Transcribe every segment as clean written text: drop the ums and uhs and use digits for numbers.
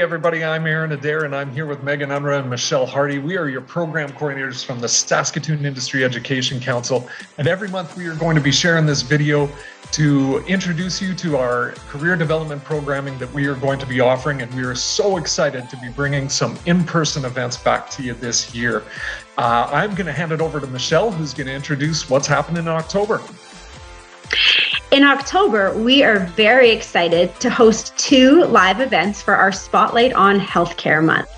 everybody. I'm Aaron Adair, and I'm here with Megan Unruh and Michelle Hardy. We are your program coordinators from the Saskatoon Industry-Education Council. And every month we are going to be sharing this video to introduce you to our career development programming that we are going to be offering. And we are so excited to be bringing some in-person events back to you this year. I'm going to hand it over to Michelle, who's going to introduce what's happening in October. In October, we are very excited to host 2 live events for our Spotlight on Healthcare Month.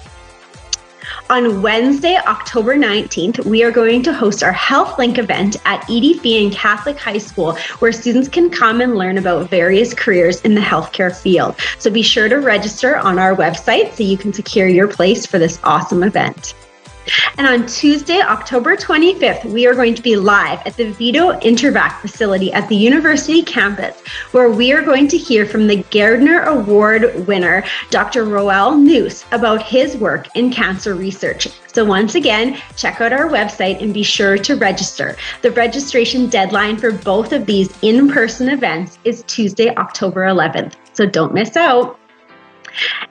On Wednesday, October 19th, we are going to host our Health Link event at Edie Fien Catholic High School, where students can come and learn about various careers in the healthcare field. So be sure to register on our website so you can secure your place for this awesome event. And on Tuesday, October 25th, we are going to be live at the Vito Intervac facility at the university campus, where we are going to hear from the Gardner Award winner, Dr. Roel Noose, about his work in cancer research. So once again, check out our website and be sure to register. The registration deadline for both of these in-person events is Tuesday, October 11th. So don't miss out.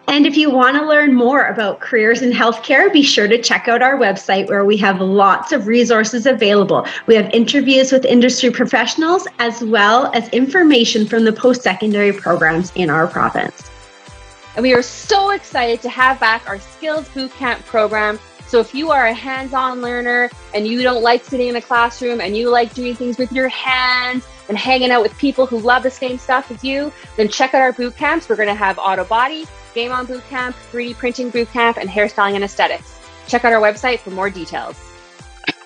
And if you want to learn more about careers in healthcare, be sure to check out our website, where we have lots of resources available. We have interviews with industry professionals, as well as information from the post-secondary programs in our province. And we are so excited to have back our Skills Bootcamp program. So if you are a hands-on learner and you don't like sitting in a classroom and you like doing things with your hands and hanging out with people who love the same stuff as you, then check out our boot camps. We're going to have auto body, game on boot camp, 3D printing boot camp, and hairstyling and aesthetics. Check out our website for more details.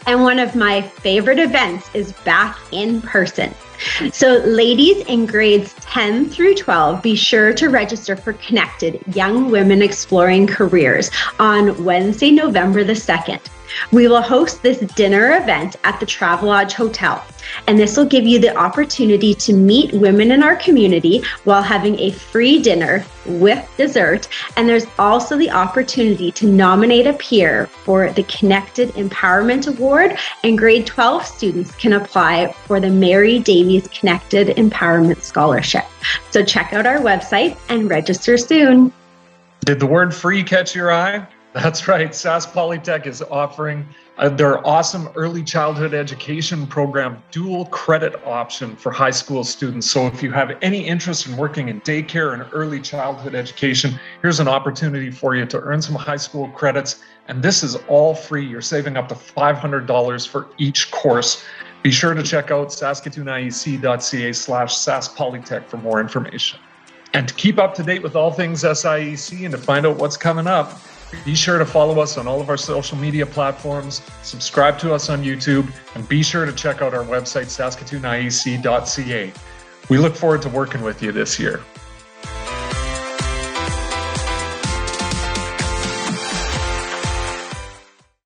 And one of my favorite events is back in person. So ladies in grades 10 through 12, be sure to register for Connected Young Women Exploring Careers on Wednesday, November the 2nd. We will host this dinner event at the Travelodge Hotel, and this will give you the opportunity to meet women in our community while having a free dinner with dessert. And there's also the opportunity to nominate a peer for the Connected Empowerment Award, and grade 12 students can apply for the Mary Davies Connected Empowerment Scholarship. So check out our website and register soon. Did the word free catch your eye? That's right. Sask Polytech is offering their awesome early childhood education program dual credit option for high school students. So if you have any interest in working in daycare and early childhood education, here's an opportunity for you to earn some high school credits. And this is all free. You're saving up to $500 for each course. Be sure to check out saskatooniec.ca/saskpolytech for more information. And to keep up to date with all things SIEC and to find out what's coming up, be sure to follow us on all of our social media platforms, subscribe to us on YouTube, and be sure to check out our website, saskatooniec.ca. We look forward to working with you this year.